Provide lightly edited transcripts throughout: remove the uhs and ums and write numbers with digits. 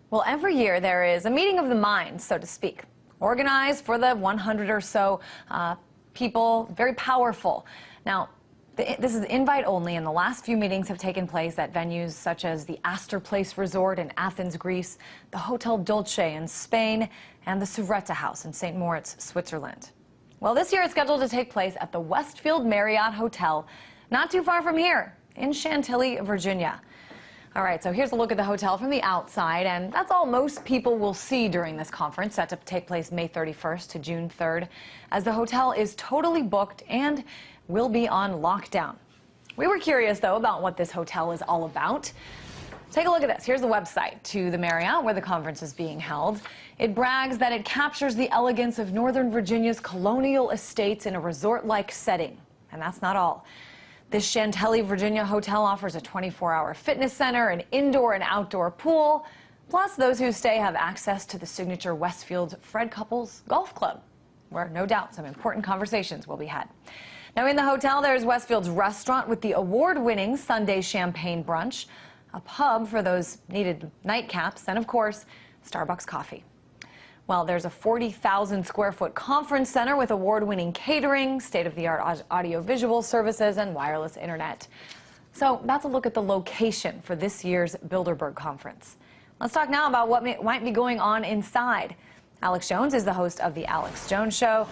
Well, every year there is a meeting of the minds, so to speak, organized for the 100 or so people, very powerful. Now, this is invite only, and the last few meetings have taken place at venues such as the Astor Place Resort in Athens, Greece, the Hotel Dolce in Spain, and the Suvretta House in St. Moritz, Switzerland. Well, this year it's scheduled to take place at the Westfield Marriott Hotel, not too far from here, in Chantilly, Virginia. All right, so here's a look at the hotel from the outside, and that's all most people will see during this conference set to take place May 31st to June 3rd, as the hotel is totally booked and will be on lockdown. We were curious, though, about what this hotel is all about. Take a look at this. Here's the website to the Marriott, where the conference is being held. It brags that it captures the elegance of Northern Virginia's colonial estates in a resort-like setting. And that's not all. This Chantilly Virginia hotel offers a 24-hour fitness center, an indoor and outdoor pool. Plus, those who stay have access to the signature Westfield Fred Couples Golf Club, where no doubt some important conversations will be had. Now, in the hotel, there's Westfield's restaurant with the award-winning Sunday champagne brunch, a pub for those needed nightcaps, and, of course, Starbucks coffee. Well, there's a 40,000 square foot conference center with award-winning catering, state-of-the-art audio-visual services, and wireless internet. So that's a look at the location for this year's Bilderberg conference. Let's talk now about what might be going on inside. Alex Jones is the host of The Alex Jones Show.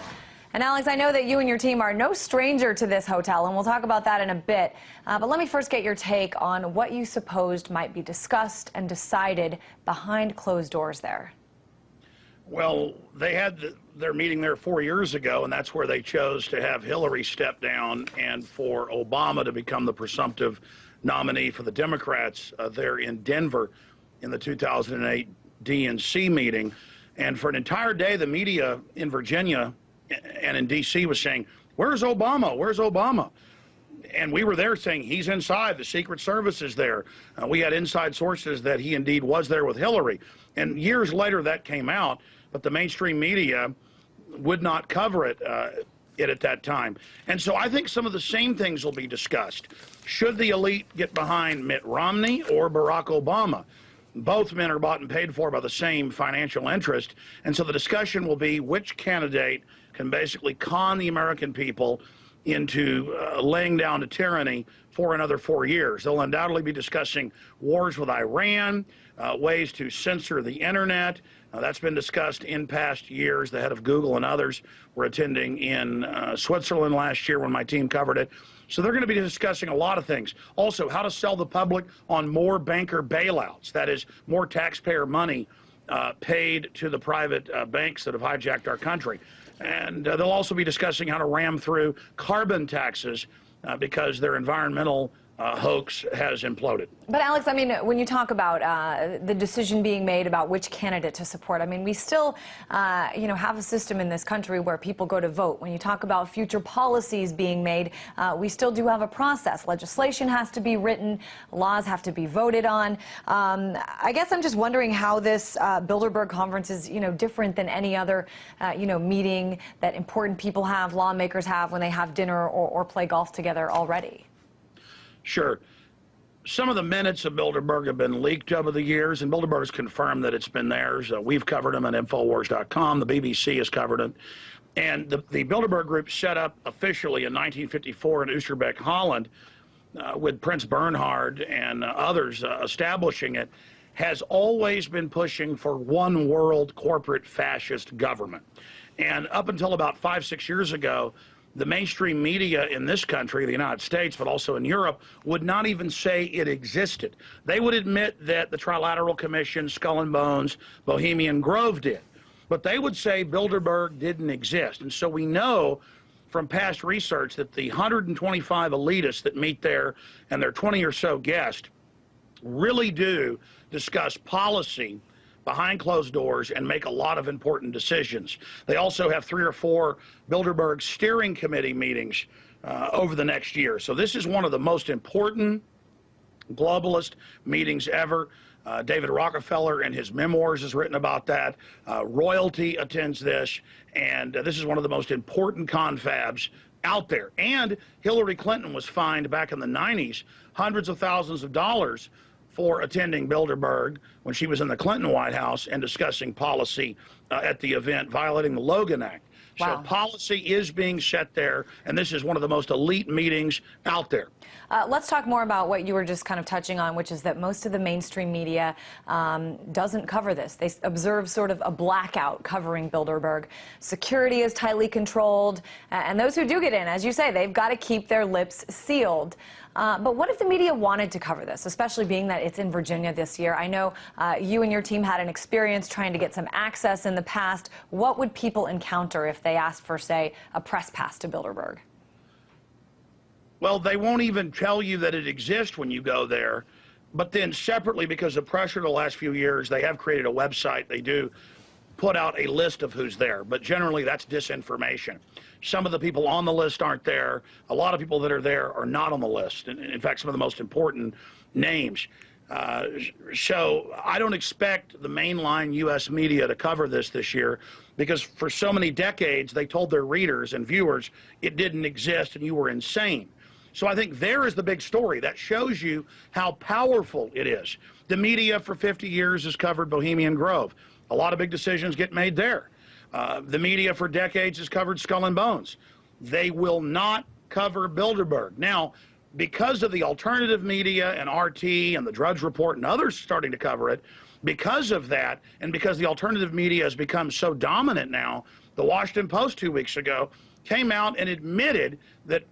And Alex, I know that you and your team are no stranger to this hotel, and we'll talk about that in a bit. But let me first get your take on what you supposed might be discussed and decided behind closed doors there. Well, they had their meeting there 4 years ago, and that's where they chose to have Hillary step down and for Obama to become the presumptive nominee for the Democrats there in Denver in the 2008 DNC meeting. And for an entire day, the media in Virginia and in D.C. was saying, "Where's Obama? Where's Obama?" And we were there saying, he's inside, the Secret Service is there. We had inside sources that he indeed was there with Hillary. And years later that came out, but the mainstream media would not cover it at that time. And so I think some of the same things will be discussed. Should the elite get behind Mitt Romney or Barack Obama? Both men are bought and paid for by the same financial interest. And so the discussion will be which candidate can basically con the American people into laying down to tyranny for another 4 years. They'll undoubtedly be discussing wars with Iran, ways to censor the internet. That's been discussed in past years. The head of Google and others were attending in Switzerland last year when my team covered it. So they're going to be discussing a lot of things. Also, how to sell the public on more banker bailouts. That is, more taxpayer money paid to the private banks that have hijacked our country. And they'll also be discussing how to ram through carbon taxes because their environmental hoax has imploded. But Alex, I mean, when you talk about the decision being made about which candidate to support, I mean, we still, have a system in this country where people go to vote. When you talk about future policies being made, we still do have a process. Legislation has to be written, laws have to be voted on. I guess I'm just wondering how this Bilderberg conference is, different than any other, meeting that important people have, lawmakers have when they have dinner or play golf together already. Sure. Some of the minutes of Bilderberg have been leaked over the years, and Bilderberg's confirmed that it's been theirs. We've covered them at Infowars.com. The BBC has covered it. And the Bilderberg group set up officially in 1954 in Oosterbeek, Holland, with Prince Bernhard and others establishing it, has always been pushing for one world corporate fascist government. And up until about 5-6 years ago, the mainstream media in this country, the United States, but also in Europe, would not even say it existed. They would admit that the Trilateral Commission, Skull and Bones, Bohemian Grove did. But they would say Bilderberg didn't exist. And so we know from past research that the 125 elitists that meet there and their 20 or so guests really do discuss policy behind closed doors and make a lot of important decisions. They also have 3 or 4 Bilderberg steering committee meetings over the next year. So this is one of the most important globalist meetings ever. David Rockefeller in his memoirs has written about that. Royalty attends this, and this is one of the most important confabs out there. And Hillary Clinton was fined back in the 90s hundreds of thousands of dollars for attending Bilderberg when she was in the Clinton White House and discussing policy at the event, violating the Logan Act. Wow. So policy is being set there, and this is one of the most elite meetings out there. Let's talk more about what you were just kind of touching on, which is that most of the mainstream media doesn't cover this. They observe sort of a blackout covering Bilderberg. Security is tightly controlled, and those who do get in, as you say, they've got to keep their lips sealed. But what if the media wanted to cover this, especially being that it's in Virginia this year? I know you and your team had an experience trying to get some access in the past. What would people encounter if they asked for, say, a press pass to Bilderberg? Well, they won't even tell you that it exists when you go there. But then separately, because of pressure the last few years, they have created a website. They do put out a list of who's there, but generally that's disinformation. Some of the people on the list aren't there. A lot of people that are there are not on the list. In fact, some of the most important names. So I don't expect the mainline U.S. media to cover this year, because for so many decades they told their readers and viewers it didn't exist and you were insane. So I think there is the big story that shows you how powerful it is. The media for 50 years has covered Bohemian Grove. A lot of big decisions get made there. The media for decades has covered Skull and Bones. They will not cover Bilderberg. Now, because of the alternative media and RT and the Drudge Report and others starting to cover it, because of that, and because the alternative media has become so dominant now, the Washington Post 2 weeks ago came out and admitted that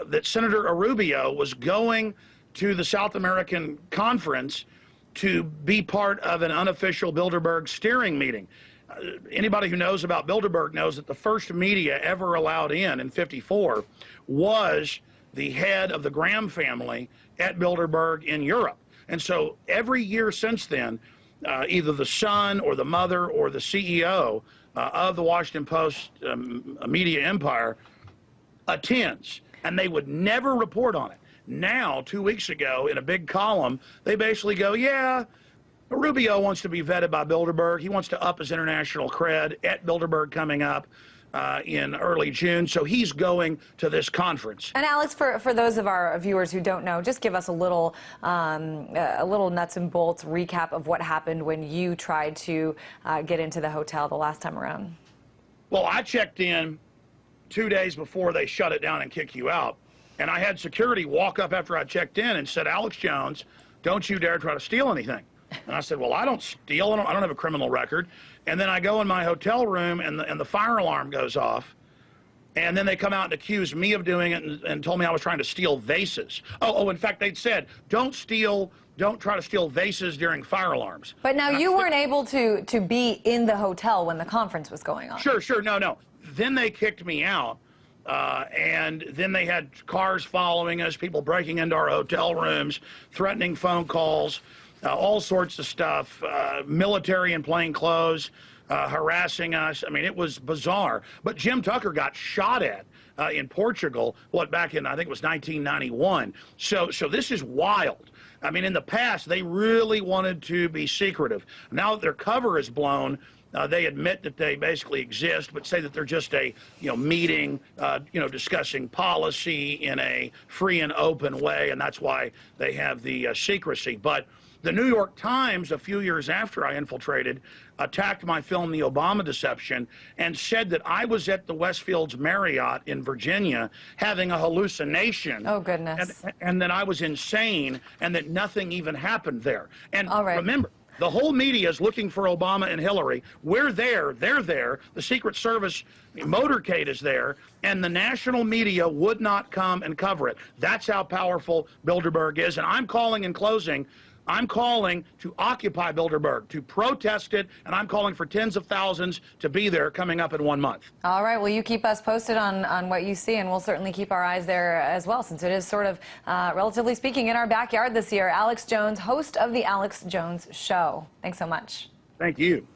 that Senator Rubio was going to the South American Conference to be part of an unofficial Bilderberg steering meeting. Anybody who knows about Bilderberg knows that the first media ever allowed in '54, was the head of the Graham family at Bilderberg in Europe. And so every year since then, either the son or the mother or the CEO of the Washington Post media empire attends, and they would never report on it. Now, 2 weeks ago, in a big column, they basically go, yeah, Rubio wants to be vetted by Bilderberg. He wants to up his international cred at Bilderberg coming up in early June, so he's going to this conference. And Alex, for those of our viewers who don't know, just give us a little nuts and bolts recap of what happened when you tried to get into the hotel the last time around. Well, I checked in 2 days before they shut it down and kick you out, and I had security walk up after I checked in and said, Alex Jones, don't you dare try to steal anything. And I said, well, I don't steal. I don't have a criminal record. And then I go in my hotel room, and the fire alarm goes off. And then they come out and accuse me of doing it and told me I was trying to steal vases. In fact, they'd said, don't try to steal vases during fire alarms. But now you weren't able to be in the hotel when the conference was going on. Sure. No. Then they kicked me out. And then they had cars following us, people breaking into our hotel rooms, threatening phone calls. All sorts of stuff, military in plain clothes, harassing us. I mean, it was bizarre. But Jim Tucker got shot at in Portugal, back in, I think it was 1991. So this is wild. I mean, in the past, they really wanted to be secretive. Now that their cover is blown, they admit that they basically exist, but say that they're just a meeting, discussing policy in a free and open way, and that's why they have the secrecy. But the New York Times, a few years after I infiltrated, attacked my film, The Obama Deception, and said that I was at the Westfields Marriott in Virginia having a hallucination. Oh, goodness. And that I was insane and that nothing even happened there. And all right. Remember, the whole media is looking for Obama and Hillary. We're there. They're there. The Secret Service motorcade is there. And the national media would not come and cover it. That's how powerful Bilderberg is. And I'm calling in closing, I'm calling to occupy Bilderberg, to protest it, and I'm calling for tens of thousands to be there coming up in 1 month. All right. Well, you keep us posted on what you see, and we'll certainly keep our eyes there as well, since it is sort of, relatively speaking, in our backyard this year. Alex Jones, host of The Alex Jones Show. Thanks so much. Thank you.